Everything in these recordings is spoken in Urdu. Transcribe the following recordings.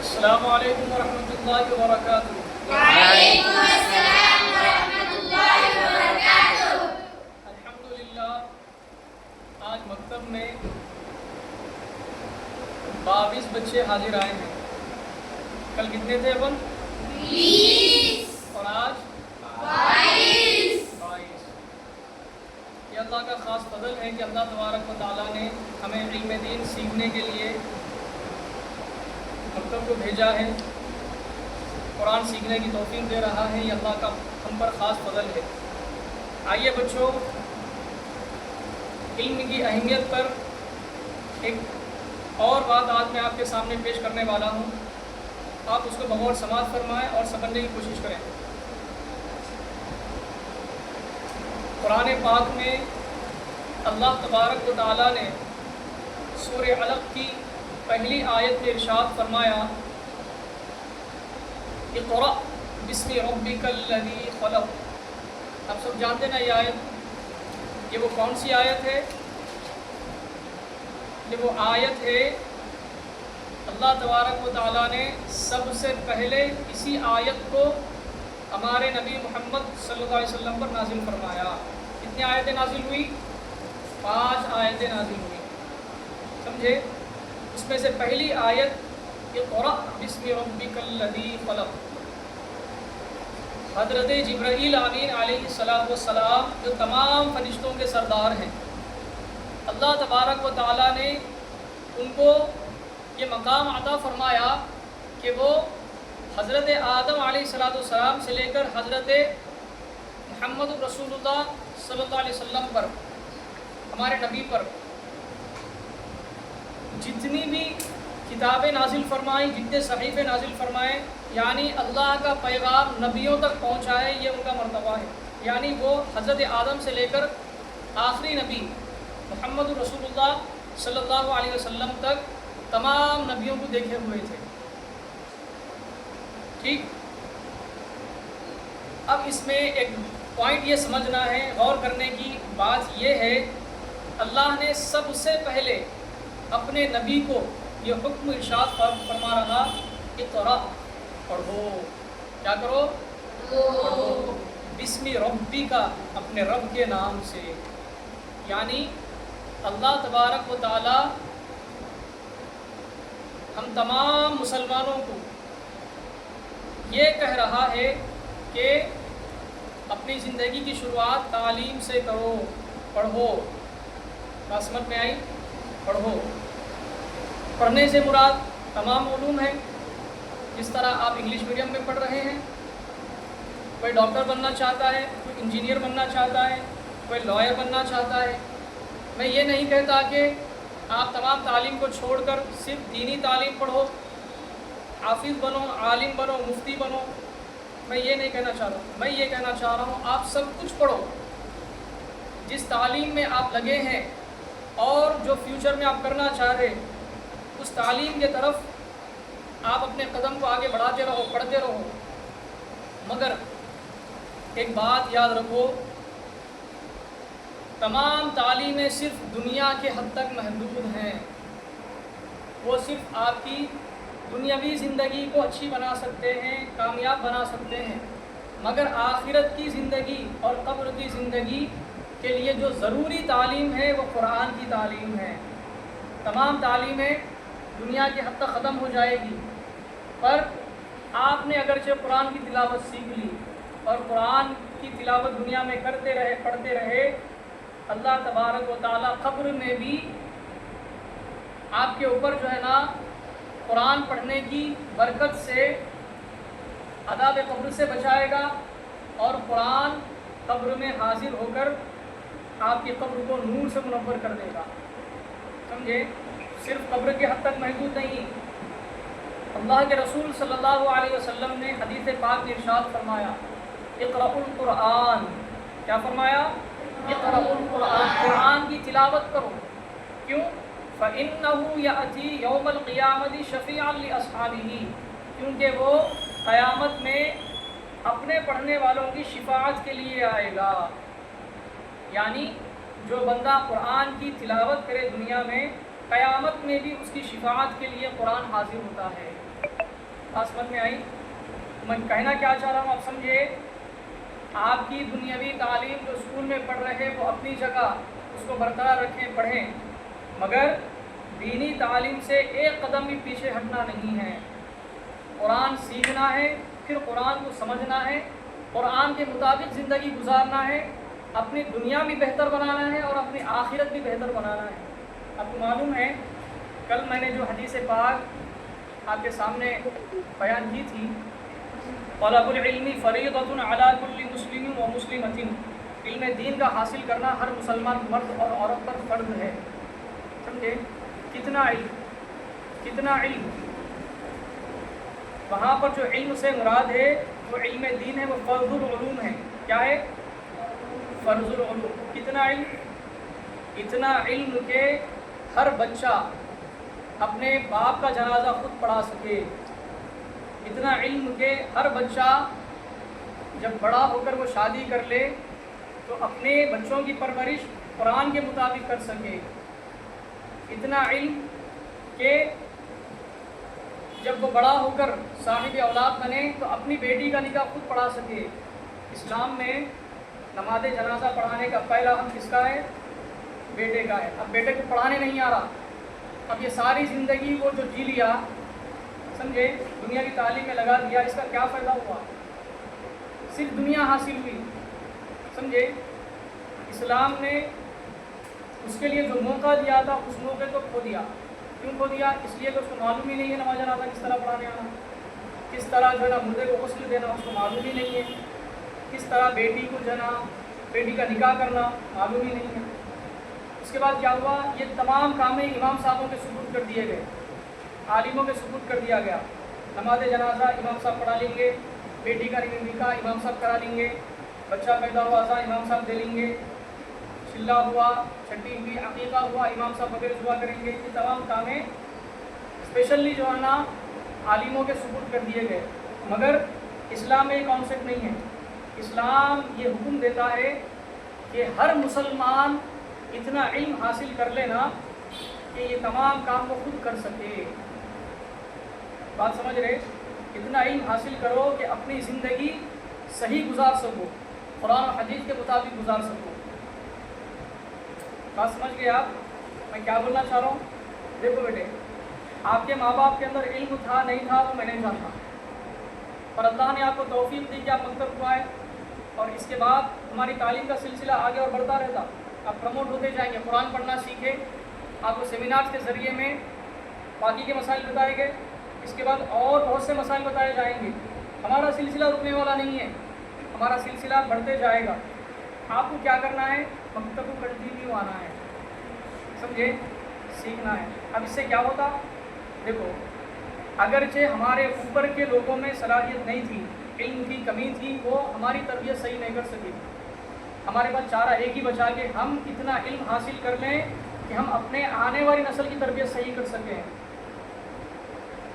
السلام علیکم ورحمۃ اللہ وبرکاتہ۔ وعلیکم السلام ورحمۃ اللہ وبرکاتہ۔ الحمدللہ آج مکتب میں 22 بچے حاضر آئے ہیں۔ کل کتنے تھے اپن؟ 20 اور آج 22۔ 22۔ یہ اللہ کا خاص فضل ہے کہ اللہ تبارک و تعالیٰ نے ہمیں علم دین سیکھنے کے لیے مکتب کو بھیجا ہے، قرآن سیکھنے کی توفیق دے رہا ہے۔ یہ اللہ کا ہم پر خاص فضل ہے۔ آئیے بچوں، علم کی اہمیت پر ایک اور بات آج میں آپ کے سامنے پیش کرنے والا ہوں۔ آپ اس کو بغور سماعت فرمائیں اور سمجھنے کی کوشش کریں۔ قرآن پاک میں اللہ تبارک و تعالیٰ نے سورہ علق کی پہلی آیت میں ارشاد فرمایا، اقرأ بسم ربک الذی خلق۔ آپ سب جانتے نا یہ آیت، یہ وہ کون سی آیت ہے؟ یہ وہ آیت ہے اللہ تبارک و تعالیٰ نے سب سے پہلے اسی آیت کو ہمارے نبی محمد صلی اللہ علیہ وسلم پر نازل فرمایا۔ کتنی آیتیں نازل ہوئی؟ 5 آیتیں نازل ہوئی، سمجھے؟ اس میں سے پہلی آیت اقرأ بسم ربک الذی خلق۔ حضرت جبرائیل امین علیہ السلام جو تمام فرشتوں کے سردار ہیں، اللہ تبارک و تعالیٰ نے ان کو یہ مقام عطا فرمایا کہ وہ حضرت آدم علیہ السلام سے لے کر حضرت محمد رسول اللہ صلی اللہ علیہ وسلم پر، ہمارے نبی پر جتنی بھی کتابیں نازل فرمائیں، جتنے صحیفے نازل فرمائیں، یعنی اللہ کا پیغام نبیوں تک پہنچائے، یہ ان کا مرتبہ ہے۔ یعنی وہ حضرت آدم سے لے کر آخری نبی محمد رسول اللہ صلی اللہ علیہ وسلم تک تمام نبیوں کو دیکھے ہوئے تھے۔ ٹھیک، اب اس میں ایک پوائنٹ یہ سمجھنا ہے، غور کرنے کی بات یہ ہے، اللہ نے سب سے پہلے اپنے نبی کو یہ حکم ارشاد فرما رہا، اقرأ، پڑھو۔ کیا کرو؟ پڑھو۔ بسم ربی کا، اپنے رب کے نام سے۔ یعنی اللہ تبارک و تعالی ہم تمام مسلمانوں کو یہ کہہ رہا ہے کہ اپنی زندگی کی شروعات تعلیم سے کرو، پڑھو۔ بات سمجھ میں آئی؟ پڑھو۔ پڑھنے سے مراد تمام علوم ہے، جس طرح آپ انگلش میڈیم میں پڑھ رہے ہیں، کوئی ڈاکٹر بننا چاہتا ہے، کوئی انجینئر بننا چاہتا ہے، کوئی لائر بننا چاہتا ہے۔ میں یہ نہیں کہتا کہ آپ تمام تعلیم کو چھوڑ کر صرف دینی تعلیم پڑھو، حافظ بنو، عالم بنو، مفتی بنو، میں یہ نہیں کہنا چاہ رہا ہوں۔ میں یہ کہنا چاہ رہا ہوں آپ سب کچھ پڑھو، جس تعلیم میں آپ لگے ہیں اور جو فیوچر میں آپ کرنا چاہ رہے، اس تعلیم کے طرف آپ اپنے قدم کو آگے بڑھاتے رہو، پڑھتے رہو۔ مگر ایک بات یاد رکھو، تمام تعلیمیں صرف دنیا کے حد تک محدود ہیں، وہ صرف آپ کی دنیاوی زندگی کو اچھی بنا سکتے ہیں، کامیاب بنا سکتے ہیں، مگر آخرت کی زندگی اور قبر کی زندگی کے لیے جو ضروری تعلیم ہے وہ قرآن کی تعلیم ہے۔ تمام تعلیمیں دنیا کے حد تک ختم ہو جائے گی، پر آپ نے اگرچہ قرآن کی تلاوت سیکھ لی اور قرآن کی تلاوت دنیا میں کرتے رہے، پڑھتے رہے، اللہ تبارک و تعالیٰ قبر میں بھی آپ کے اوپر جو ہے نا قرآن پڑھنے کی برکت سے عذاب قبر سے بچائے گا، اور قرآن قبر میں حاضر ہو کر آپ کی قبر کو نور سے منور کر دے گا۔ سمجھے؟ صرف قبر کے حد تک محدود نہیں۔ اللہ کے رسول صلی اللہ علیہ وسلم نے حدیث پاک میں ارشاد فرمایا، اقرأ القرآن۔ کیا فرمایا؟ اقرأ القرآن، قرآن کی تلاوت کرو۔ کیوں؟ فَإِنَّهُ يَأْتِي يَوْمَ الْقِيَامَةِ شَفِيعًا لِأَصْحَابِهِ، کیونکہ وہ قیامت میں اپنے پڑھنے والوں کی شفاعت کے لیے آئے گا۔ یعنی جو بندہ قرآن کی تلاوت کرے دنیا میں، قیامت میں بھی اس کی شفاعت کے لیے قرآن حاضر ہوتا ہے۔ بات سمجھ میں آئی؟ میں کہنا کیا چاہ رہا ہوں آپ سمجھے، آپ کی دنیاوی تعلیم جو اسکول میں پڑھ رہے وہ اپنی جگہ اس کو برقرار رکھیں، پڑھیں، مگر دینی تعلیم سے ایک قدم بھی پیچھے ہٹنا نہیں ہے۔ قرآن سیکھنا ہے، پھر قرآن کو سمجھنا ہے، قرآن کے مطابق زندگی گزارنا ہے، اپنی دنیا بھی بہتر بنانا ہے اور اپنی آخرت بھی بہتر بنانا ہے۔ آپ کو معلوم ہے کل میں نے جو حدیث پاک آپ کے سامنے بیان کی تھی، طلب العلم فریضۃ علی کل مسلم و مسلمۃ، علم دین کا حاصل کرنا ہر مسلمان مرد اور عورت پر فرض ہے۔ سمجھے؟ کتنا علم، کتنا علم، وہاں پر جو علم سے مراد ہے وہ علم دین ہے، وہ فرض العلوم ہے۔ کیا ہے؟ فرض العلوم۔ کتنا علم؟ اتنا علم کہ ہر بچہ اپنے باپ کا جنازہ خود پڑھا سکے، اتنا علم کہ ہر بچہ جب بڑا ہو کر وہ شادی کر لے تو اپنے بچوں کی پرورش قرآن کے مطابق کر سکے، اتنا علم کہ جب وہ بڑا ہو کر صاحب اولاد بنے تو اپنی بیٹی کا نکاح خود پڑھا سکے۔ اسلام میں نماز جنازہ پڑھانے کا پہلا حق کس کا ہے؟ بیٹے کا ہے۔ اب بیٹے کو پڑھانے نہیں آ رہا، اب یہ ساری زندگی وہ جو جی لیا، سمجھے، دنیا کی تعلیم میں لگا دیا، اس کا کیا فائدہ ہوا؟ صرف دنیا حاصل ہوئی، سمجھے۔ اسلام نے اس کے لیے جو موقع دیا تھا اس موقع کو کھو دیا۔ کیوں کھو دیا؟ اس لیے کہ اس کو معلوم ہی نہیں ہے نماز جنازہ کس طرح پڑھانے آنا، کس طرح جو ہے نا مردے کو غسل دینا اس کو معلوم ہی نہیں ہے، کس طرح بیٹی کو جو ہے نا بیٹی کا نکاح کرنا معلوم ہی نہیں ہے۔ اس کے بعد کیا ہوا؟ یہ تمام کامیں امام صاحبوں کے سپرد کر دیے گئے، عالموں کے سپرد کر دیا گیا۔ نماز جنازہ امام صاحب پڑھا لیں گے، بیٹی کا نکاح امام صاحب کرا لیں گے، بچہ پیدا ہوا تھا امام صاحب دے لیں گے، چلہ ہوا، چھٹی ہوئی، عقیقہ ہوا، امام صاحب وغیرہ دعا کریں گے۔ یہ تمام کامیں اسپیشلی جو ہے نا عالموں کے سپرد کر دیے گئے، مگر اسلام میں یہ کانسیپٹ نہیں ہے۔ اسلام یہ حکم دیتا ہے کہ ہر مسلمان اتنا علم حاصل کر لینا کہ یہ تمام کام کو خود کر سکے۔ بات سمجھ رہے؟ اتنا علم حاصل کرو کہ اپنی زندگی صحیح گزار سکو، قرآن و حدیث کے مطابق گزار سکو۔ بات سمجھ گئے آپ؟ میں کیا بولنا چاہ رہا ہوں؟ دیکھو بیٹے، آپ کے ماں باپ کے اندر علم تھا نہیں تھا وہ میں نہیں جانتا، اور اللہ نے آپ کو توفیق دی کہ آپ مکتب کو آئے، اور اس کے بعد ہماری تعلیم کا سلسلہ آگے اور بڑھتا رہتا، آپ پروموٹ ہوتے جائیں گے، قرآن پڑھنا سیکھے، آپ کو سیمینار کے ذریعے میں باقی کے مسائل بتائے گئے، اس کے بعد اور بہت سے مسائل بتائے جائیں گے۔ ہمارا سلسلہ رکنے والا نہیں ہے، ہمارا سلسلہ بڑھتے جائے گا۔ آپ کو کیا کرنا ہے؟ مکتب کو کنٹینیو آنا ہے، سمجھے، سیکھنا ہے۔ اب اس سے کیا ہوتا؟ دیکھو، اگرچہ ہمارے اوپر کے لوگوں میں صلاحیت نہیں تھی، علم کی کمی تھی، وہ ہماری تربیت صحیح نہیں کر سکی، ہمارے پاس چارہ ایک ہی بچا کہ ہم اتنا علم حاصل کر لیں کہ ہم اپنے آنے والی نسل کی تربیت صحیح کر سکیں۔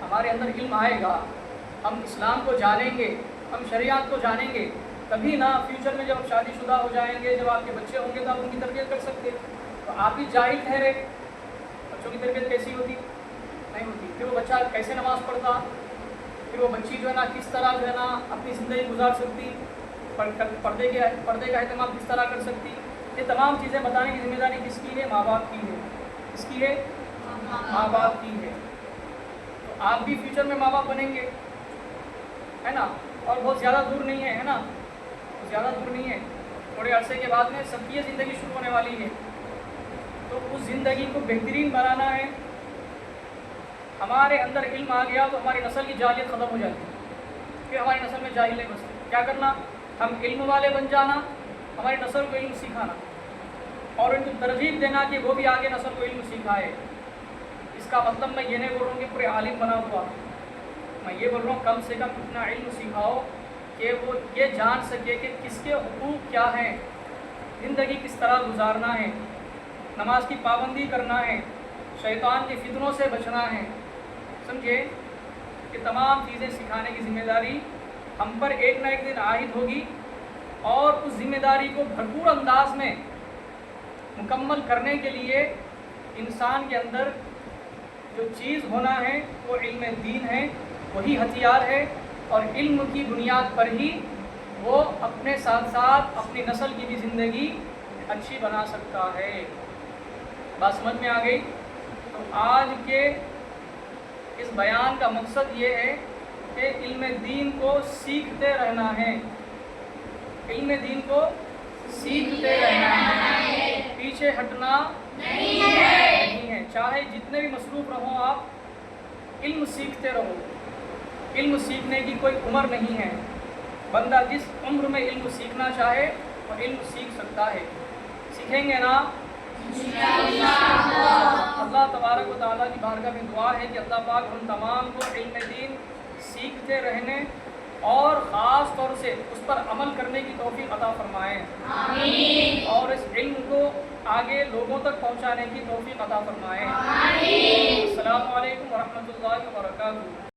ہمارے اندر علم آئے گا، ہم اسلام کو جانیں گے، ہم شریعت کو جانیں گے، تبھی نا فیوچر میں جب شادی شدہ ہو جائیں گے، جب آپ کے بچے ہوں گے تو آپ ان کی تربیت کر سکتے۔ تو آپ ہی جاہل ٹھہرے، بچوں کی تربیت کیسی ہوتی؟ نہیں ہوتی۔ پھر وہ بچہ کیسے نماز پڑھتا، پھر وہ بچی جو ہے نا کس طرح جو ہے نا اپنی زندگی گزار سکتی، پردے کا اہتمام کس طرح کر سکتی، یہ تمام چیزیں بتانے کی ذمہ داری کس کی ہے؟ ماں باپ کی ہے۔ کس کی ہے؟ ماں باپ کی ہے۔ تو آپ بھی فیوچر میں ماں باپ بنیں گے، ہے نا، اور بہت زیادہ دور نہیں ہے نا، زیادہ دور نہیں ہے، تھوڑے عرصے کے بعد میں سب کی یہ زندگی شروع ہونے والی ہے۔ تو اس زندگی کو بہترین بنانا ہے۔ ہمارے اندر علم آ گیا تو ہماری نسل کی جاہلیت ختم ہو جاتی ہے، پھر ہماری نسل میں جاہل نہیں بستے۔ کیا کرنا؟ ہم علم والے بن جانا، ہماری نسل کو علم سکھانا، اور ان کو ترغیب دینا کہ وہ بھی آگے نسل کو علم سکھائے۔ اس کا مطلب میں یہ نہیں بول رہا ہوں کہ پورے عالم بنا ہوا، میں یہ بول رہا ہوں کم سے کم اتنا علم سکھاؤ کہ وہ یہ جان سکے کہ کس کے حقوق کیا ہیں، زندگی کس طرح گزارنا ہے، نماز کی پابندی کرنا ہے، شیطان کے فتنوں سے بچنا ہے، سمجھے۔ کہ تمام چیزیں سکھانے کی ذمہ داری ہم پر ایک نہ ایک دن عائد ہوگی، اور اس ذمہ داری کو بھرپور انداز میں مکمل کرنے کے لیے انسان کے اندر جو چیز ہونا ہے وہ علم دین ہے، وہی ہتھیار ہے، اور علم کی بنیاد پر ہی وہ اپنے ساتھ ساتھ اپنی نسل کی بھی زندگی اچھی بنا سکتا ہے۔ بات سمجھ میں آ گئی؟ تو آج کے اس بیان کا مقصد یہ ہے کہ علم دین کو سیکھتے رہنا ہے، علم دین کو سیکھتے رہنا ہے، پیچھے ہٹنا نہیں ہے۔ چاہے جتنے بھی مصروف رہو آپ، علم سیکھتے رہو۔ علم سیکھنے کی کوئی عمر نہیں ہے، بندہ جس عمر میں علم سیکھنا چاہے وہ علم سیکھ سکتا ہے۔ سیکھیں گے نا؟ اللہ تبارک و تعالیٰ کی بارگاہ میں دعا ہے کہ اللہ پاک ہم تمام کو علم دین سیکھتے رہنے اور خاص طور سے اس پر عمل کرنے کی توفیق عطا فرمائیں، آمین، اور اس علم کو آگے لوگوں تک پہنچانے کی توفیق عطا فرمائیں، آمین۔ السلام علیکم ورحمۃ اللہ وبرکاتہ۔